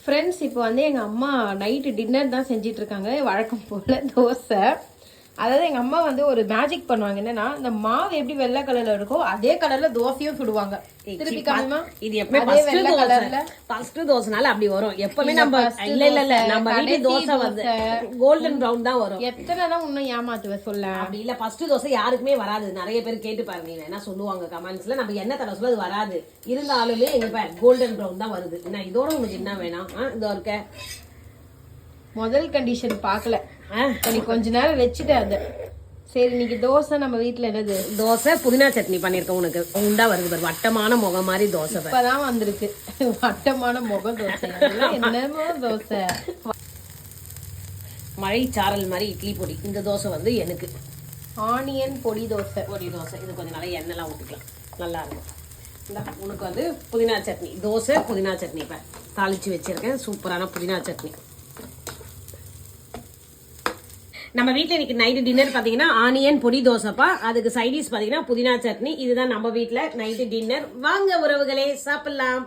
Friends இப்போ வந்து எங்கள் அம்மா நைட்டு டின்னர் தான் செஞ்சிட்டு இருக்காங்க வழக்கம் போல் தோசை. அதாவது எங்கள் அம்மா வந்து ஒரு மேஜிக் பண்ணுவாங்க. என்னன்னா இந்த மாவு எப்படி வெள்ளை கலர்ல இருக்கோ அதே கலர்ல தோசையும் சுடுவாங்க. திருப்பி காமிமா. இது எப்பவுமே ஃபர்ஸ்ட் தோசைனால அப்படி வரும். எப்பவுமே நம்ம இல்ல நம்ம வீட்டு தோசை வந்து கோல்டன் பிரவுன் தான் வரும். எத்தனை தான் இன்னும் ஏமாத்துவ சொல்ல. அப்படி இல்ல ஃபர்ஸ்ட் தோசை யாருக்குமே வராது. நிறைய பேர் கேட்டு பாருங்க என்ன சொல்லுவாங்க கமெண்ட்ஸ்ல. நம்ம என்ன தடவை சொல்ல அது வராது. இருந்தாலுமே எங்க கோல்டன் பிரவுன் தான் வருது. என்ன இதோட உங்களுக்கு என்ன வேணாம்? இதோ இருக்க முதல் கண்டிஷன் பார்க்கல. நீ கொஞ்ச நேரம் வச்சுட்டு அத சரி. இன்னைக்கு தோசை நம்ம வீட்டுல என்னது தோசை புதினா சட்னி பண்ணிருக்கோம். உனக்கு உண்டா வருது பாரு வட்டமான முகம் மாதிரி தோசை இப்பதான் வந்திருக்கு. வட்டமான முகம் தோசை என்னமோ தோசை மழை சாரல் மாதிரி இட்லி பொடி. இந்த தோசை வந்து எனக்கு ஆனியன் பொடி தோசை. இது கொஞ்சம் நல்லா எண்ணெய்லாம் ஊற்றிக்கலாம், நல்லா இருக்கும். இந்த உனக்கு வந்து புதினா சட்னி தோசை புதினா சட்னி இப்போ தாளிச்சு வச்சிருக்கேன். சூப்பரான புதினா சட்னி. நம்ம வீட்டில் இன்னைக்கு நைட்டு டின்னர் பார்த்தீங்கன்னா ஆனியன் பொடி தோசைப்பா. அதுக்கு சைடிஷ் பார்த்தீங்கன்னா புதினா சட்னி. இதுதான் நம்ம வீட்டில் நைட்டு டின்னர். வாங்க உறவுகளே சாப்பிடலாம்.